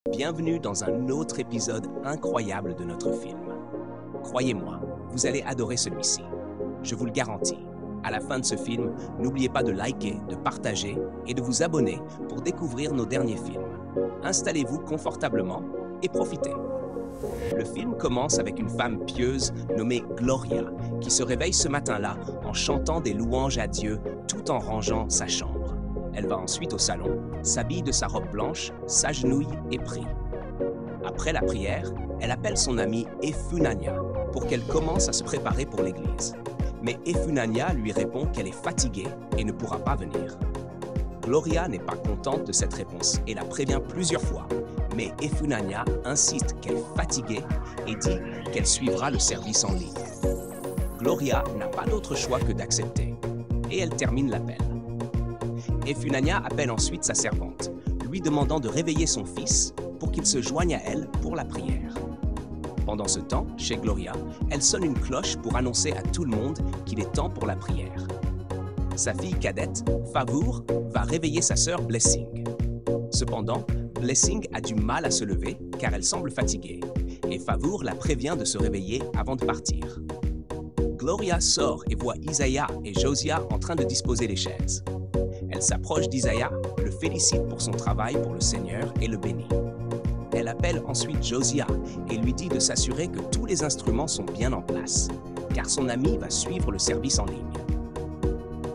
Bienvenue dans un autre épisode incroyable de notre film. Croyez-moi, vous allez adorer celui-ci. Je vous le garantis. À la fin de ce film, n'oubliez pas de liker, de partager et de vous abonner pour découvrir nos derniers films. Installez-vous confortablement et profitez. Le film commence avec une femme pieuse nommée Gloria qui se réveille ce matin-là en chantant des louanges à Dieu tout en rangeant sa chambre. Elle va ensuite au salon, s'habille de sa robe blanche, s'agenouille et prie. Après la prière, elle appelle son amie Efunanya pour qu'elle commence à se préparer pour l'église. Mais Efunanya lui répond qu'elle est fatiguée et ne pourra pas venir. Gloria n'est pas contente de cette réponse et la prévient plusieurs fois. Mais Efunanya insiste qu'elle est fatiguée et dit qu'elle suivra le service en ligne. Gloria n'a pas d'autre choix que d'accepter et elle termine l'appel. Efunanya appelle ensuite sa servante, lui demandant de réveiller son fils pour qu'il se joigne à elle pour la prière. Pendant ce temps, chez Gloria, elle sonne une cloche pour annoncer à tout le monde qu'il est temps pour la prière. Sa fille cadette, Favour, va réveiller sa sœur Blessing. Cependant, Blessing a du mal à se lever car elle semble fatiguée, et Favour la prévient de se réveiller avant de partir. Gloria sort et voit Isaiah et Josiah en train de disposer les chaises. Elle s'approche d'Isaiah, le félicite pour son travail pour le Seigneur et le bénit. Elle appelle ensuite Josiah et lui dit de s'assurer que tous les instruments sont bien en place, car son ami va suivre le service en ligne.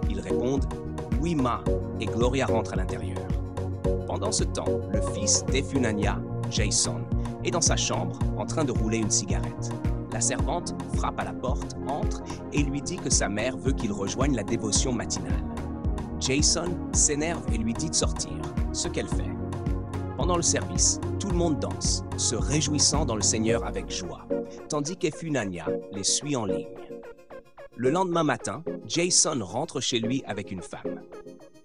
Ils répondent « Oui, ma » et Gloria rentre à l'intérieur. Pendant ce temps, le fils d'Efunanya, Jason, est dans sa chambre en train de rouler une cigarette. La servante frappe à la porte, entre et lui dit que sa mère veut qu'il rejoigne la dévotion matinale. Jason s'énerve et lui dit de sortir, ce qu'elle fait. Pendant le service, tout le monde danse, se réjouissant dans le Seigneur avec joie, tandis qu'Efunanya les suit en ligne. Le lendemain matin, Jason rentre chez lui avec une femme.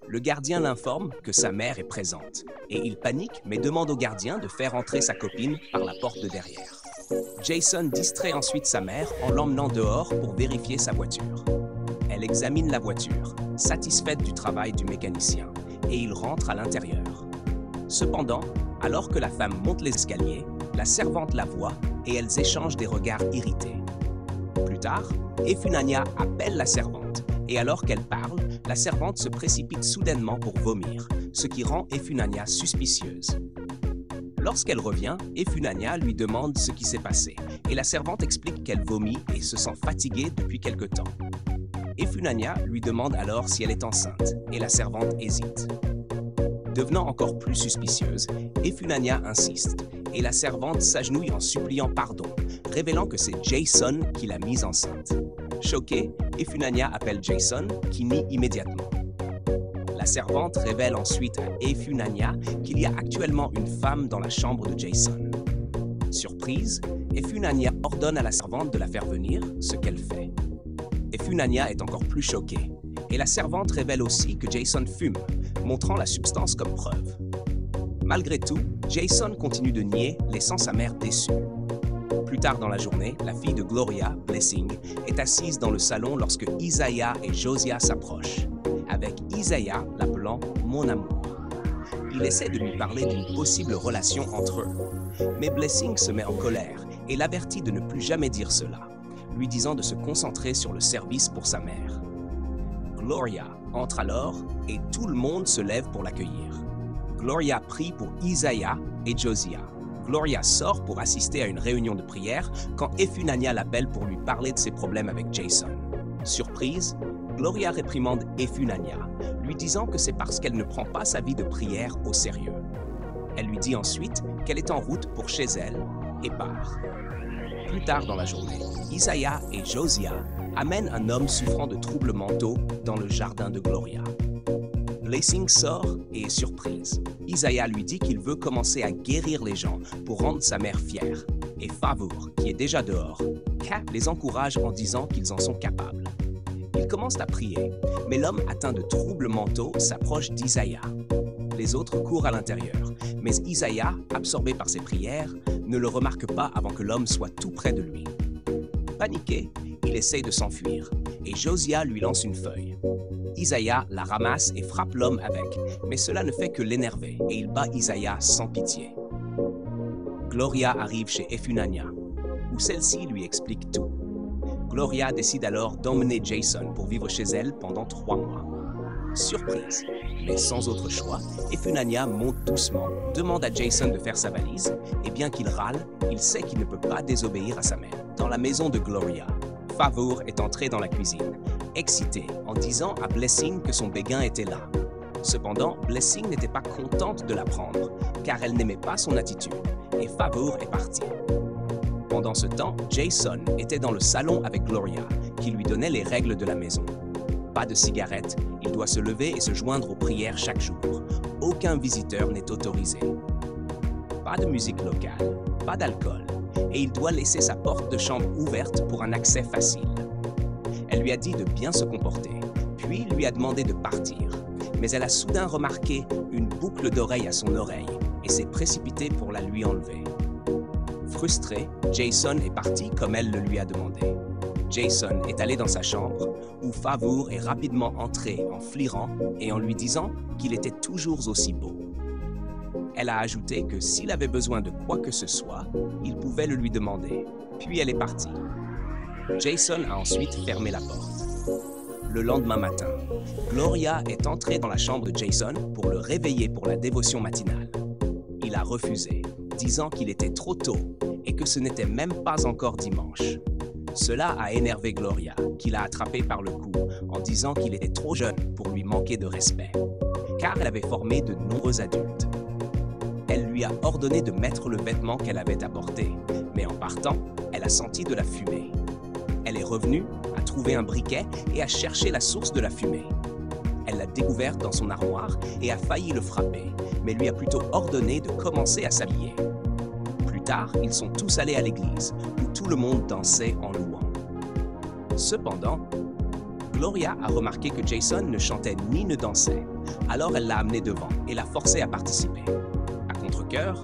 Le gardien l'informe que sa mère est présente, et il panique mais demande au gardien de faire entrer sa copine par la porte de derrière. Jason distrait ensuite sa mère en l'emmenant dehors pour vérifier sa voiture. Elle examine la voiture, satisfaite du travail du mécanicien, et il rentre à l'intérieur. Cependant, alors que la femme monte l'escalier, la servante la voit et elles échangent des regards irrités. Plus tard, Efunanya appelle la servante, et alors qu'elle parle, la servante se précipite soudainement pour vomir, ce qui rend Efunanya suspicieuse. Lorsqu'elle revient, Efunanya lui demande ce qui s'est passé, et la servante explique qu'elle vomit et se sent fatiguée depuis quelque temps. Efunanya lui demande alors si elle est enceinte, et la servante hésite. Devenant encore plus suspicieuse, Efunanya insiste, et la servante s'agenouille en suppliant pardon, révélant que c'est Jason qui l'a mise enceinte. Choquée, Efunanya appelle Jason, qui nie immédiatement. La servante révèle ensuite à Efunanya qu'il y a actuellement une femme dans la chambre de Jason. Surprise, Efunanya ordonne à la servante de la faire venir, ce qu'elle fait. Efunanya est encore plus choquée, et la servante révèle aussi que Jason fume, montrant la substance comme preuve. Malgré tout, Jason continue de nier, laissant sa mère déçue. Plus tard dans la journée, la fille de Gloria, Blessing, est assise dans le salon lorsque Isaiah et Josiah s'approchent, avec Isaiah l'appelant « mon amour ». Il essaie de lui parler d'une possible relation entre eux, mais Blessing se met en colère et l'avertit de ne plus jamais dire cela, lui disant de se concentrer sur le service pour sa mère. Gloria entre alors et tout le monde se lève pour l'accueillir. Gloria prie pour Isaiah et Josiah. Gloria sort pour assister à une réunion de prière quand Efunanya l'appelle pour lui parler de ses problèmes avec Jason. Surprise, Gloria réprimande Efunanya, lui disant que c'est parce qu'elle ne prend pas sa vie de prière au sérieux. Elle lui dit ensuite qu'elle est en route pour chez elle et part. Plus tard dans la journée, Isaiah et Josiah amènent un homme souffrant de troubles mentaux dans le jardin de Gloria. Blessing sort et est surprise. Isaiah lui dit qu'il veut commencer à guérir les gens pour rendre sa mère fière. Et Favour, qui est déjà dehors, les encourage en disant qu'ils en sont capables. Ils commencent à prier, mais l'homme atteint de troubles mentaux s'approche d'Isaiah. Les autres courent à l'intérieur, mais Isaiah, absorbé par ses prières, ne le remarque pas avant que l'homme soit tout près de lui. Paniqué, il essaye de s'enfuir, et Josiah lui lance une feuille. Isaiah la ramasse et frappe l'homme avec, mais cela ne fait que l'énerver, et il bat Isaiah sans pitié. Gloria arrive chez Efunanya, où celle-ci lui explique tout. Gloria décide alors d'emmener Jason pour vivre chez elle pendant 3 mois. Surprise, mais sans autre choix, Efunanya monte doucement, demande à Jason de faire sa valise, et bien qu'il râle, il sait qu'il ne peut pas désobéir à sa mère. Dans la maison de Gloria, Favour est entré dans la cuisine, excité en disant à Blessing que son béguin était là. Cependant, Blessing n'était pas contente de la prendre, car elle n'aimait pas son attitude, et Favour est parti. Pendant ce temps, Jason était dans le salon avec Gloria, qui lui donnait les règles de la maison. Pas de cigarette, il doit se lever et se joindre aux prières chaque jour. Aucun visiteur n'est autorisé. Pas de musique locale, pas d'alcool, et il doit laisser sa porte de chambre ouverte pour un accès facile. Elle lui a dit de bien se comporter, puis lui a demandé de partir. Mais elle a soudain remarqué une boucle d'oreille à son oreille et s'est précipitée pour la lui enlever. Frustré, Jason est parti comme elle le lui a demandé. Jason est allé dans sa chambre, où Favour est rapidement entré en flirant et en lui disant qu'il était toujours aussi beau. Elle a ajouté que s'il avait besoin de quoi que ce soit, il pouvait le lui demander. Puis elle est partie. Jason a ensuite fermé la porte. Le lendemain matin, Gloria est entrée dans la chambre de Jason pour le réveiller pour la dévotion matinale. Il a refusé, disant qu'il était trop tôt et que ce n'était même pas encore dimanche. Cela a énervé Gloria, qui l'a attrapé par le cou en disant qu'il était trop jeune pour lui manquer de respect, car elle avait formé de nombreux adultes. Elle lui a ordonné de mettre le vêtement qu'elle avait apporté, mais en partant, elle a senti de la fumée. Elle est revenue, a trouvé un briquet et a cherché la source de la fumée. Elle l'a découverte dans son armoire et a failli le frapper, mais lui a plutôt ordonné de commencer à s'habiller. Plus tard, ils sont tous allés à l'église, où tout le monde dansait en louant. Cependant, Gloria a remarqué que Jason ne chantait ni ne dansait, alors elle l'a amené devant et l'a forcé à participer. À contre-cœur,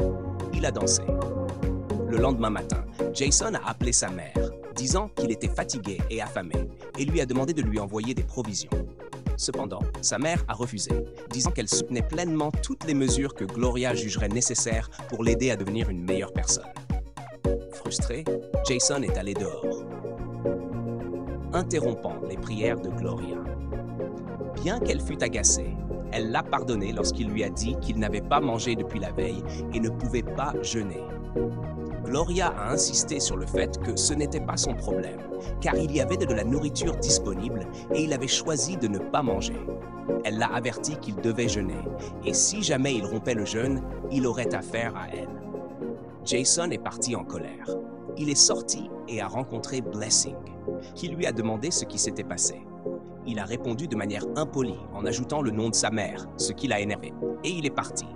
il a dansé. Le lendemain matin, Jason a appelé sa mère, disant qu'il était fatigué et affamé, et lui a demandé de lui envoyer des provisions. Cependant, sa mère a refusé, disant qu'elle soutenait pleinement toutes les mesures que Gloria jugerait nécessaires pour l'aider à devenir une meilleure personne. Frustré, Jason est allé dehors, interrompant les prières de Gloria. Bien qu'elle fût agacée, elle l'a pardonné lorsqu'il lui a dit qu'il n'avait pas mangé depuis la veille et ne pouvait pas jeûner. Gloria a insisté sur le fait que ce n'était pas son problème, car il y avait de la nourriture disponible et il avait choisi de ne pas manger. Elle l'a averti qu'il devait jeûner, et si jamais il rompait le jeûne, il aurait affaire à elle. Jason est parti en colère. Il est sorti et a rencontré Blessing, qui lui a demandé ce qui s'était passé. Il a répondu de manière impolie en ajoutant le nom de sa mère, ce qui l'a énervé, et il est parti.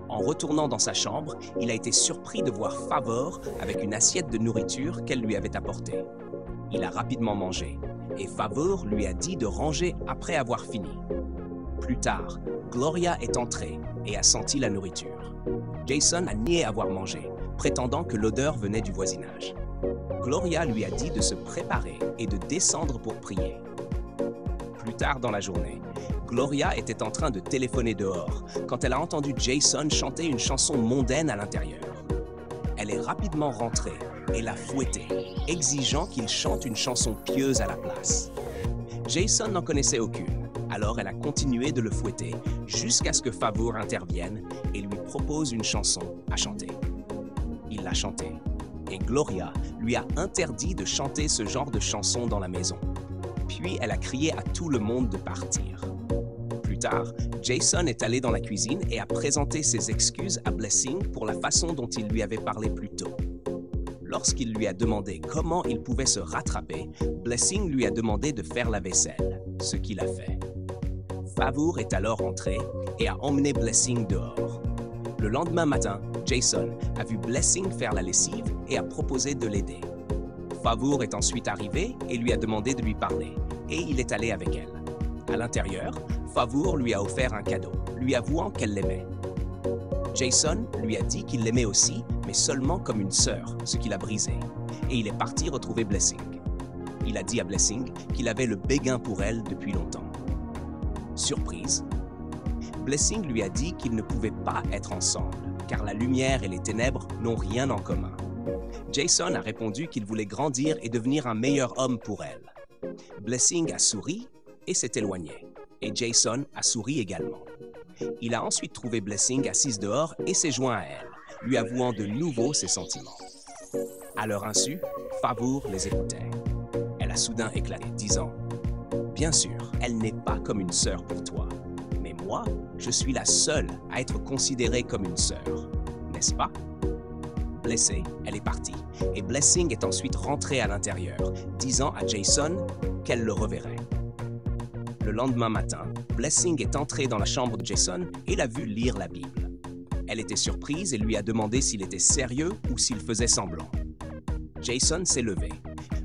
En retournant dans sa chambre, il a été surpris de voir Favour avec une assiette de nourriture qu'elle lui avait apportée. Il a rapidement mangé, et Favour lui a dit de ranger après avoir fini. Plus tard, Gloria est entrée et a senti la nourriture. Jason a nié avoir mangé, prétendant que l'odeur venait du voisinage. Gloria lui a dit de se préparer et de descendre pour prier. Plus tard dans la journée, Gloria était en train de téléphoner dehors quand elle a entendu Jason chanter une chanson mondaine à l'intérieur. Elle est rapidement rentrée et l'a fouetté, exigeant qu'il chante une chanson pieuse à la place. Jason n'en connaissait aucune, alors elle a continué de le fouetter jusqu'à ce que Favour intervienne et lui propose une chanson à chanter. Il l'a chantée, et Gloria lui a interdit de chanter ce genre de chanson dans la maison. Puis elle a crié à tout le monde de partir. Plus tard, Jason est allé dans la cuisine et a présenté ses excuses à Blessing pour la façon dont il lui avait parlé plus tôt. Lorsqu'il lui a demandé comment il pouvait se rattraper, Blessing lui a demandé de faire la vaisselle, ce qu'il a fait. Favour est alors entré et a emmené Blessing dehors. Le lendemain matin, Jason a vu Blessing faire la lessive et a proposé de l'aider. Favour est ensuite arrivé et lui a demandé de lui parler, et il est allé avec elle. À l'intérieur, Favour lui a offert un cadeau, lui avouant qu'elle l'aimait. Jason lui a dit qu'il l'aimait aussi, mais seulement comme une sœur, ce qui l'a brisé, et il est parti retrouver Blessing. Il a dit à Blessing qu'il avait le béguin pour elle depuis longtemps. Surprise, Blessing lui a dit qu'ils ne pouvaient pas être ensemble, car la lumière et les ténèbres n'ont rien en commun. Jason a répondu qu'il voulait grandir et devenir un meilleur homme pour elle. Blessing a souri et s'est éloigné, et Jason a souri également. Il a ensuite trouvé Blessing assise dehors et s'est joint à elle, lui avouant de nouveau ses sentiments. À leur insu, Favour les écoutait. Elle a soudain éclaté, disant « Bien sûr, elle n'est pas comme une sœur pour toi, mais moi, je suis la seule à être considérée comme une sœur, n'est-ce pas ?» Blessée, elle est partie, et Blessing est ensuite rentrée à l'intérieur, disant à Jason qu'elle le reverrait. Le lendemain matin, Blessing est entrée dans la chambre de Jason et l'a vu lire la Bible. Elle était surprise et lui a demandé s'il était sérieux ou s'il faisait semblant. Jason s'est levé,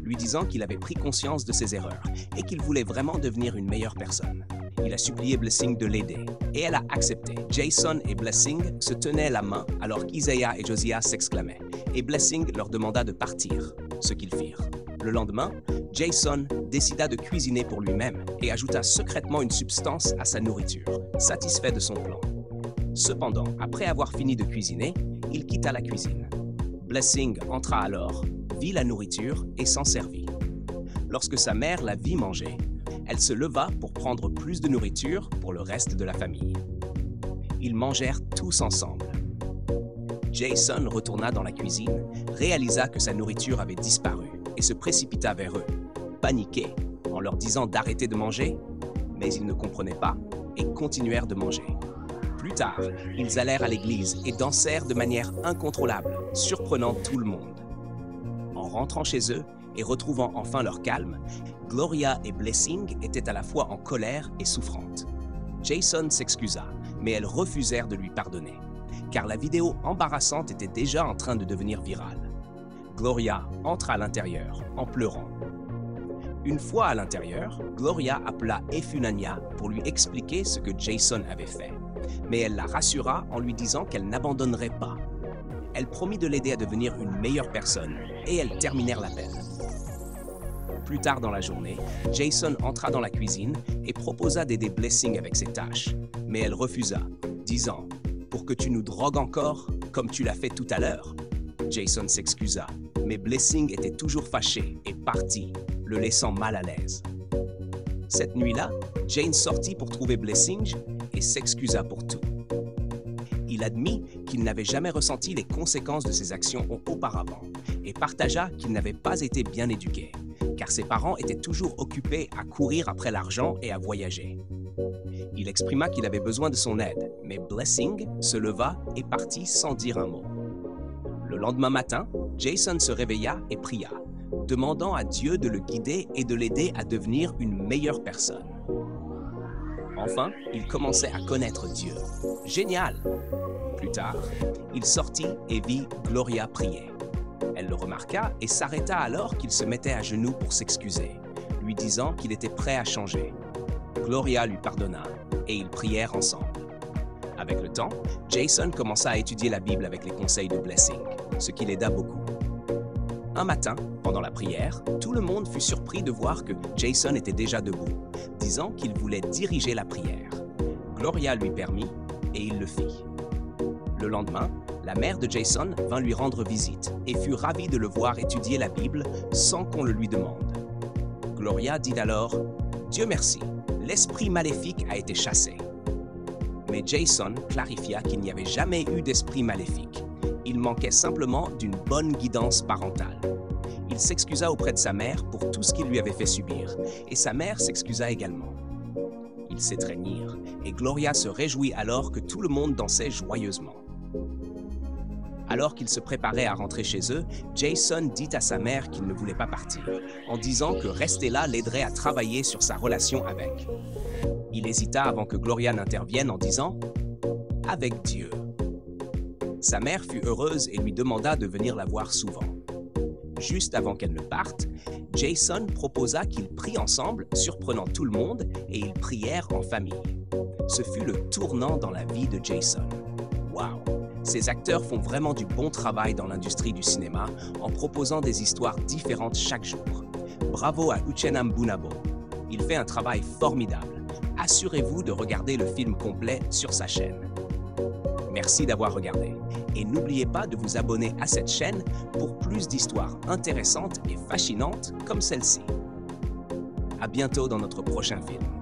lui disant qu'il avait pris conscience de ses erreurs et qu'il voulait vraiment devenir une meilleure personne. Il a supplié Blessing de l'aider et elle a accepté. Jason et Blessing se tenaient la main alors qu'Isaiah et Josiah s'exclamaient et Blessing leur demanda de partir, ce qu'ils firent. Le lendemain, Jason décida de cuisiner pour lui-même et ajouta secrètement une substance à sa nourriture, satisfait de son plan. Cependant, après avoir fini de cuisiner, il quitta la cuisine. Blessing entra alors, vit la nourriture et s'en servit. Lorsque sa mère la vit manger, elle se leva pour prendre plus de nourriture pour le reste de la famille. Ils mangèrent tous ensemble. Jason retourna dans la cuisine, réalisa que sa nourriture avait disparu et se précipita vers eux, paniqué, en leur disant d'arrêter de manger, mais ils ne comprenaient pas et continuèrent de manger. Plus tard, ils allèrent à l'église et dansèrent de manière incontrôlable, surprenant tout le monde. En rentrant chez eux et retrouvant enfin leur calme, Gloria et Blessing étaient à la fois en colère et souffrantes. Jason s'excusa, mais elles refusèrent de lui pardonner, car la vidéo embarrassante était déjà en train de devenir virale. Gloria entra à l'intérieur en pleurant. Une fois à l'intérieur, Gloria appela Efunania pour lui expliquer ce que Jason avait fait, mais elle la rassura en lui disant qu'elle n'abandonnerait pas. Elle promit de l'aider à devenir une meilleure personne et elles terminèrent l'appel. Plus tard dans la journée, Jason entra dans la cuisine et proposa d'aider Blessing avec ses tâches, mais elle refusa, disant « Pour que tu nous drogues encore, comme tu l'as fait tout à l'heure ?» Jason s'excusa, mais Blessing était toujours fâché et partit, le laissant mal à l'aise. Cette nuit-là, Jane sortit pour trouver Blessing et s'excusa pour tout. Il admit qu'il n'avait jamais ressenti les conséquences de ses actions auparavant et partagea qu'il n'avait pas été bien éduqué, car ses parents étaient toujours occupés à courir après l'argent et à voyager. Il exprima qu'il avait besoin de son aide, mais Blessing se leva et partit sans dire un mot. Le lendemain matin, Jason se réveilla et pria, demandant à Dieu de le guider et de l'aider à devenir une meilleure personne. Enfin, il commençait à connaître Dieu. Génial! Plus tard, il sortit et vit Gloria prier. Elle le remarqua et s'arrêta alors qu'il se mettait à genoux pour s'excuser, lui disant qu'il était prêt à changer. Gloria lui pardonna et ils prièrent ensemble. Avec le temps, Jason commença à étudier la Bible avec les conseils de Blessing, ce qui l'aida beaucoup. Un matin, pendant la prière, tout le monde fut surpris de voir que Jason était déjà debout, disant qu'il voulait diriger la prière. Gloria lui permit et il le fit. Le lendemain, la mère de Jason vint lui rendre visite et fut ravie de le voir étudier la Bible sans qu'on le lui demande. Gloria dit alors « Dieu merci, l'esprit maléfique a été chassé. » Mais Jason clarifia qu'il n'y avait jamais eu d'esprit maléfique. Il manquait simplement d'une bonne guidance parentale. Il s'excusa auprès de sa mère pour tout ce qu'il lui avait fait subir, et sa mère s'excusa également. Ils s'étreignirent, et Gloria se réjouit alors que tout le monde dansait joyeusement. Alors qu'ils se préparaient à rentrer chez eux, Jason dit à sa mère qu'il ne voulait pas partir, en disant que rester là l'aiderait à travailler sur sa relation avec. Il hésita avant que Gloria n'intervienne en disant « Avec Dieu ». Sa mère fut heureuse et lui demanda de venir la voir souvent. Juste avant qu'elle ne parte, Jason proposa qu'ils prient ensemble, surprenant tout le monde, et ils prièrent en famille. Ce fut le tournant dans la vie de Jason. Wow! Ces acteurs font vraiment du bon travail dans l'industrie du cinéma en proposant des histoires différentes chaque jour. Bravo à Uchenna Mbunabo. Il fait un travail formidable. Assurez-vous de regarder le film complet sur sa chaîne. Merci d'avoir regardé. Et n'oubliez pas de vous abonner à cette chaîne pour plus d'histoires intéressantes et fascinantes comme celle-ci. À bientôt dans notre prochain film.